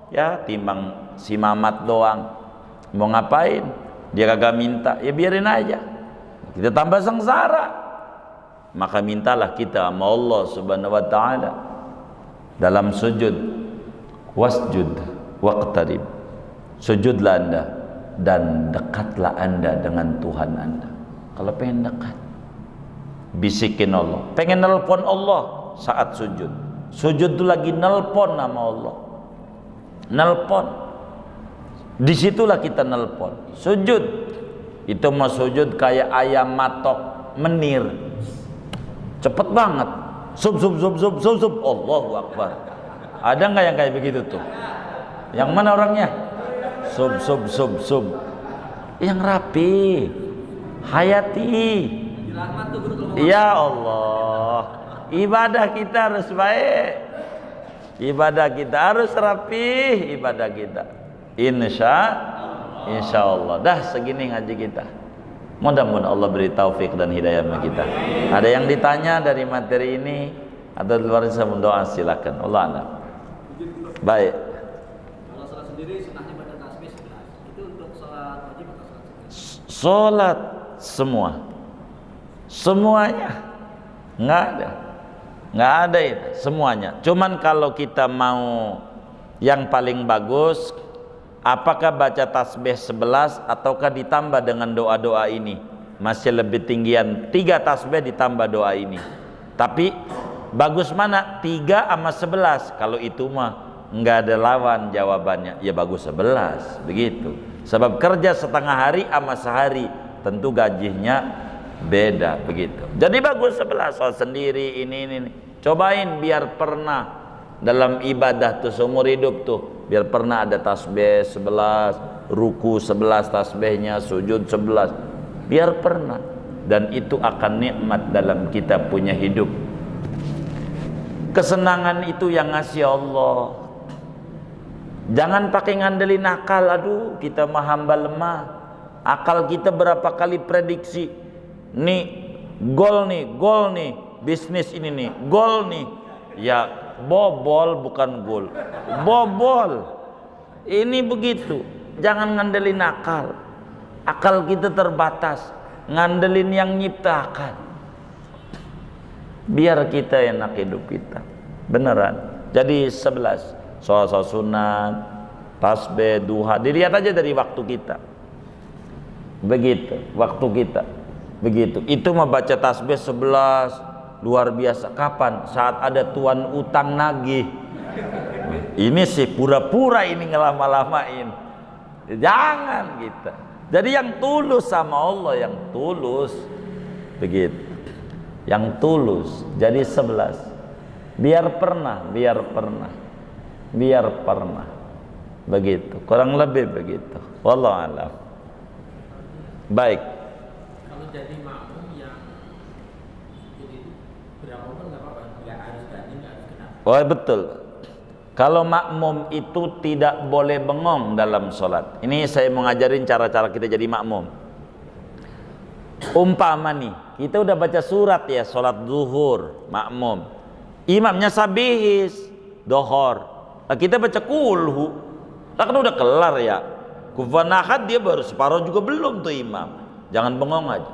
ya timbang si Mamat doang. Mau ngapain? Dia kagak minta, ya biarin aja. Kita tambah sengsara. Maka mintalah kita sama Allah Subhanahu wa taala. dalam sujud, wasjud waqtarib, sujudlah anda dan dekatlah anda dengan Tuhan anda. Kalau pengen dekat, bisikin Allah. Pengen nelpon Allah saat sujud, sujud itu lagi nelpon nama Allah, nelpon. Disitulah kita nelpon. Sujud itu mau sujud kayak ayam matok menir, cepet banget, sub sub sub sub sub sub, Allahu Akbar. Ada nggak yang kayak begitu tuh? Yang mana orangnya? Sub sub sub sub. Yang rapi, hayati. Ya Allah, ibadah kita harus baik, ibadah kita harus rapi, ibadah kita. Insya Allah. Dah segini ngaji kita. Mudah-mudahan Allah beri taufik dan hidayah bagi kita. Ada yang ditanya dari materi ini atau di luar saya mendoa, silakan. Allah a'lam. Baik. Kalau sholat sendiri sunahnya baca tasbih 11. Itu untuk sholat wajib atau sholat sunat? Sholat semua, semuanya nggak ada itu semuanya. Cuman kalau kita mau yang paling bagus, apakah baca tasbih 11 ataukah ditambah dengan doa-doa ini? Masih lebih tinggian 3 tasbih ditambah doa ini. Tapi bagus mana? 3 sama 11. Kalau itu mah nggak ada lawan jawabannya. Ya bagus 11 begitu. Sebab kerja setengah hari sama sehari, tentu gajinya beda begitu. Jadi bagus 11. Soal sendiri ini. Cobain biar pernah dalam ibadah tuh seumur hidup tuh, biar pernah ada tasbih 11, ruku 11 tasbihnya, sujud 11, biar pernah. Dan itu akan nikmat dalam kita punya hidup. Kesenangan itu yang ngasih Allah. Jangan pakai ngandelin akal. Aduh, kita mah hamba lemah. Akal kita berapa kali prediksi, nih gol nih, bisnis ini nih gol nih. Ya bobol bukan gol, bobol. Ini begitu. Jangan ngandelin akal. Akal kita terbatas. Ngandelin yang nyiptakan. Biar kita enak hidup kita. Beneran. Jadi 11 soal sunat, tasbih, duha. Dilihat aja dari waktu kita. Begitu, waktu kita. Begitu. Itu membaca tasbih 11 luar biasa. Kapan? Saat ada tuan utang nagih. Ini sih pura-pura ini ngelama-lamain. Jangan kita. Jadi yang tulus sama Allah, yang tulus. Begitu. Yang tulus. Jadi 11. Biar pernah. Begitu. Kurang lebih begitu. Wallahu a'lam. Baik. Kalau jadi makmum yang jadi berapa pun nggak apa-apa, nggak harus ganti, nggak harus kenapa. Oh betul. Kalau makmum itu tidak boleh bengong dalam sholat. Ini saya mau ngajarin cara-cara kita jadi makmum. Umpama nih, kita udah baca surat ya, sholat zuhur, makmum. Imamnya sabihis, dohor. Nah, kita baca kulhu. Lah kan udah kelar ya. Kufanahad dia baru separuh juga belum tuh imam. Jangan bengong aja.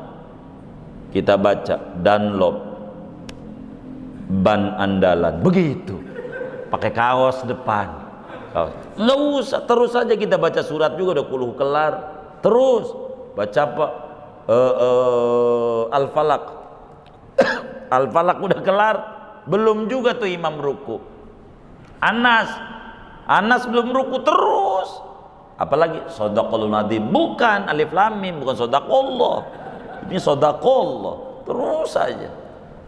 Kita baca Dunlop, ban andalan, begitu. Pakai kaos depan. Kaos. Nggak usah, terus aja kita baca surat juga udah kulhu kelar. Terus baca apa? Al-Falaq. Al-Falaq udah kelar, belum juga tuh imam ruku. Anas belum ruku terus. Apalagi Shadaqallahul Nadzim, bukan alif lam mim, bukan Shadaqallah. Ini Shadaqallah. Terus aja.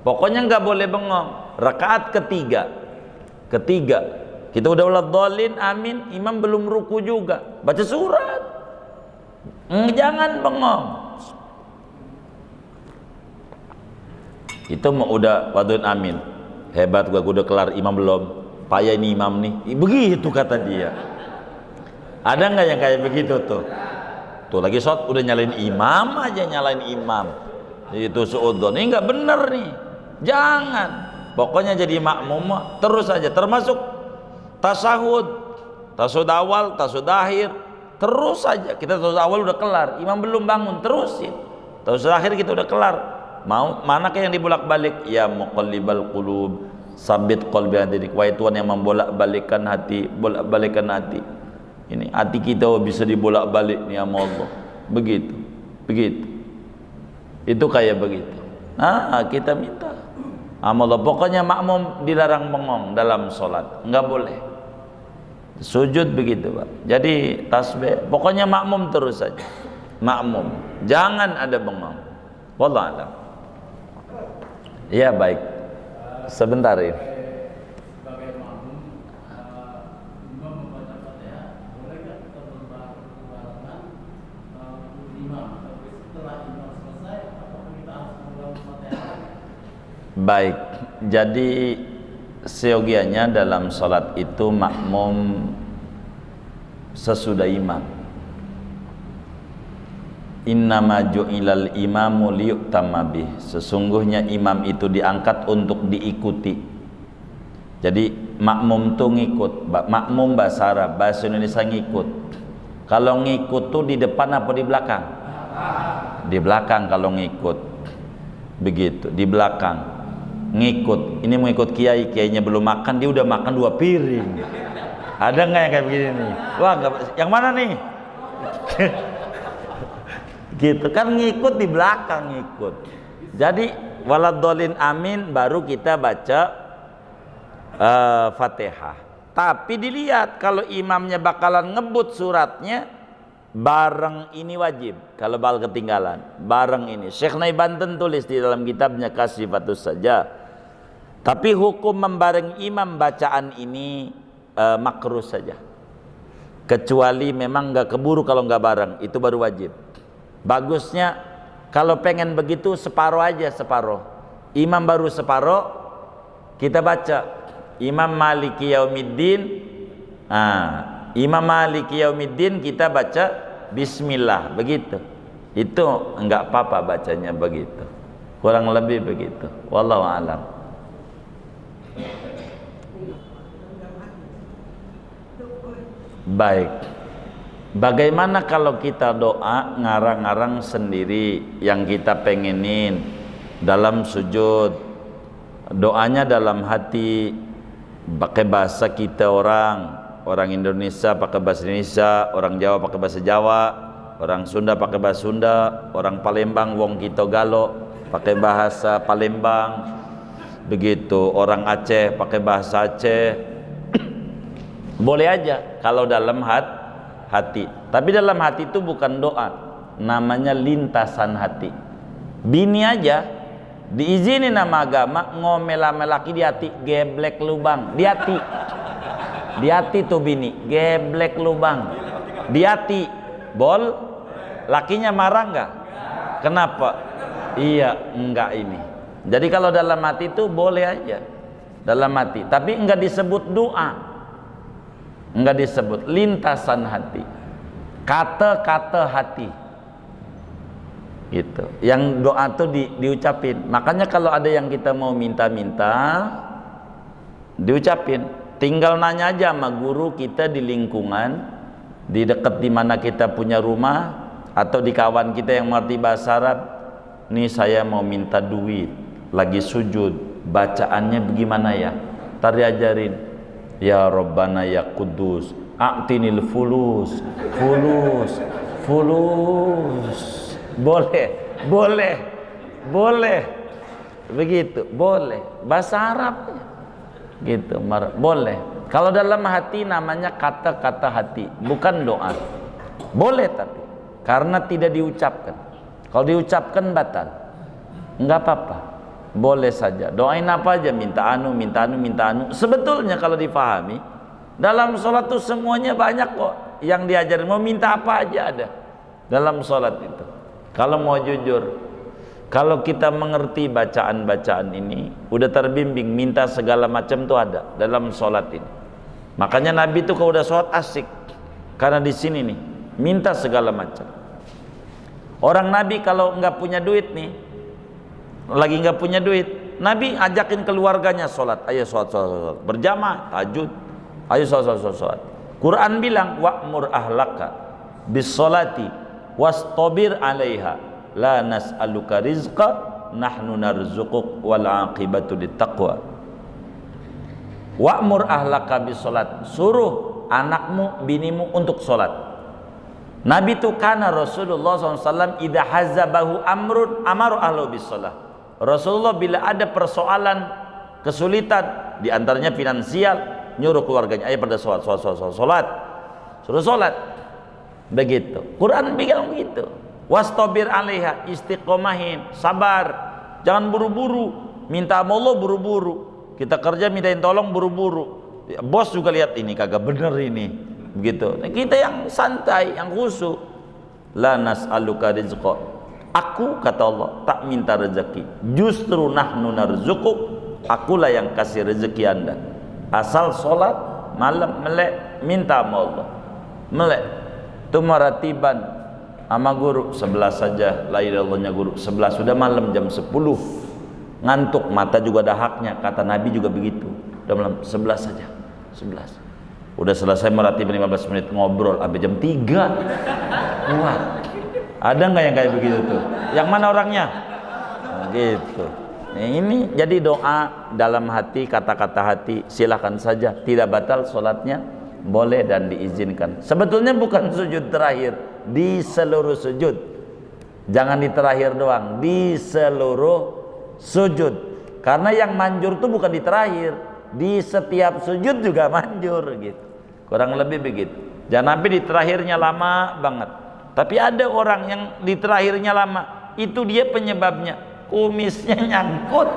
Pokoknya nggak boleh bengong. Rakaat ketiga. Kita udah waladhdallin, amin, imam belum ruku juga. Baca surat. Jangan bengong. Itu mau udah wadun amin. Hebat gua udah kelar, imam belum. Payah ini imam nih. Begitu kata dia. Ada nggak yang kayak begitu tuh? Tuh lagi shot udah nyalain imam aja, nyalain imam. Itu suudzon. Ini nggak bener nih. Jangan. Pokoknya jadi makmum terus aja. Termasuk tasahud awal, tasahud akhir. Terus aja. Kita tasahud awal udah kelar, imam belum bangun, terusin. Tasahud akhir kita udah kelar. Mau manakah yang dibolak-balik? Ya muqallibal qulub, Sabit qalbi hati. Wahai Tuhan yang membolak-balikkan hati, bolak-balikkan hati. Ini hati kita bisa dibolak-balik nih sama Allah. Begitu. Begitu. Itu kayak begitu. Nah, kita minta sama Allah. Pokoknya makmum dilarang bengong dalam sholat, enggak boleh. Sujud begitu, Pak. Jadi tasbih, pokoknya makmum terus saja. Makmum, jangan ada bengong. Wallahu a'lam. Ya baik. Sebentar ini. Sebagai makmum, imam membaca Fatihah, bolehkah kita berbarengan imam? Tapi setelah imam selesai, apakah kita harus mengulang Fatihah? Baik. Jadi seyogianya dalam sholat itu makmum sesudah imam. Innama ju'ilal imamu liyu'tamma bih. Sesungguhnya imam itu diangkat untuk diikuti. Jadi makmum tuh ngikut. Makmum bahasa Arab, bahasa Indonesia ngikut. Kalau ngikut tuh di depan apa di belakang? Di belakang kalau ngikut. Begitu, di belakang. Ngikut. Ini mau ikut kiai, kiainya belum makan, dia udah makan 2 piring. Ada nggak yang kayak begini nih? Wah, nggak, yang mana nih? Gitu kan, ngikut di belakang, ngikut. Jadi waladhdallin amin baru kita baca Fatihah. Tapi dilihat kalau imamnya bakalan ngebut suratnya, bareng ini wajib. Kalau bakal ketinggalan, bareng ini. Syekh Naibanten tulis di dalam kitabnya Kasifatus Saja. Tapi hukum membareng imam bacaan ini makruh saja. Kecuali memang nggak keburu, kalau nggak bareng itu baru wajib. Bagusnya kalau pengen begitu separuh aja, separuh. Imam baru separuh, kita baca Imam Maliki Yaumiddin. Imam Maliki Yaumiddin kita baca Bismillah, begitu. Itu enggak apa-apa bacanya begitu. Kurang lebih begitu. Wallahu a'lam. Baik. Bagaimana kalau kita doa ngarang-ngarang sendiri yang kita pengenin dalam sujud? Doanya dalam hati, pakai bahasa kita orang Indonesia pakai bahasa Indonesia, orang Jawa pakai bahasa Jawa, orang Sunda pakai bahasa Sunda, orang Palembang wong kita Galo pakai bahasa Palembang, begitu, orang Aceh pakai bahasa Aceh. Boleh aja kalau dalam hati. Tapi dalam hati itu bukan doa, namanya lintasan hati. Bini aja diizinin nama agama ngomel-ngomel laki di hati, geblek lubang di hati. Di hati tuh bini, geblek lubang di hati. Bol, lakinya marah enggak? Kenapa? Iya, enggak ini. Jadi kalau dalam hati itu boleh aja, dalam hati. Tapi enggak disebut doa. Enggak disebut, lintasan hati, kata-kata hati gitu. Yang doa tuh diucapin. Makanya kalau ada yang kita mau minta-minta, diucapin. Tinggal nanya aja sama guru kita di lingkungan, di dekat di mana kita punya rumah, atau di kawan kita yang mengerti bahasa Arab. Nih saya mau minta duit, lagi sujud, bacaannya bagaimana ya? Ntar diajarin. Ya Rabbana ya Kudus, a'tinil fulus. Boleh. Begitu, boleh. Bahasa Arabnya gitu, boleh. Kalau dalam hati namanya kata-kata hati, bukan doa. Boleh tapi karena tidak diucapkan. Kalau diucapkan batal. Enggak apa-apa. Boleh saja, doain apa aja, minta anu. Sebetulnya kalau difahami, dalam sholat tuh semuanya banyak kok yang diajarin. Mau minta apa aja ada dalam sholat itu. Kalau mau jujur, kalau kita mengerti bacaan-bacaan ini, udah terbimbing, minta segala macam tuh ada dalam sholat ini. Makanya Nabi tuh kalau udah sholat asik, karena di sini nih minta segala macam. Orang Nabi kalau nggak punya duit nih, lagi nggak punya duit, Nabi ajakin keluarganya sholat. Ayo sholat berjamaah, tahajud. Ayo sholat. Quran bilang wa'mur ahlaka bis sholati wastabir 'alaiha la nas'aluka rizqa nahnu narzuquk wal 'aqibatu littaqwa. Wa'mur ahlaka bisolat, suruh anakmu, binimu untuk solat. Nabi itu kana Rasulullah SAW idha hazabahu amrun amaru ahlu bisolat. Rasulullah bila ada persoalan, kesulitan, diantaranya finansial, nyuruh keluarganya, ayo pada solat, suruh solat. Begitu. Quran bilang begitu. Wastabir alaiha, istiqomahin, sabar, jangan buru-buru. Minta sama Allah buru-buru. Kita kerja mintain tolong buru-buru. Bos juga lihat ini kagak bener ini. Begitu. Nah, kita yang santai, yang khusyuk. La nas'aluka rizqa. Aku kata Allah tak minta rezeki. Justru nahnu narzuquk. Akulah yang kasih rezeki Anda. Asal sholat malam melek minta sama Allah. Melek. Itu maratiban sama guru 11 saja. La ilaha illallahnya guru 11 sudah malam jam 10. Ngantuk, mata juga ada haknya, kata Nabi juga begitu. Udah malam 11 saja, 11. Udah selesai meratib 15 menit ngobrol sampai jam 3. Kuat. Ada nggak yang kayak begitu tuh? Yang mana orangnya? Nah, gitu. Nah, ini jadi doa dalam hati, kata-kata hati, silahkan saja. Tidak batal sholatnya, boleh dan diizinkan. Sebetulnya bukan sujud terakhir, di seluruh sujud. Jangan di terakhir doang, di seluruh sujud. Karena yang manjur itu bukan di terakhir, di setiap sujud juga manjur gitu. Kurang lebih begitu. Jangan sampai di terakhirnya lama banget. Tapi ada orang yang di terakhirnya lama, itu dia penyebabnya. Kumisnya nyangkut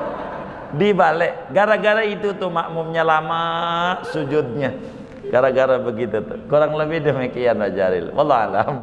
di balik. Gara-gara itu tuh makmumnya lama sujudnya. Gara-gara begitu tuh. Kurang lebih demikian ajaril. Wallahu a'lam.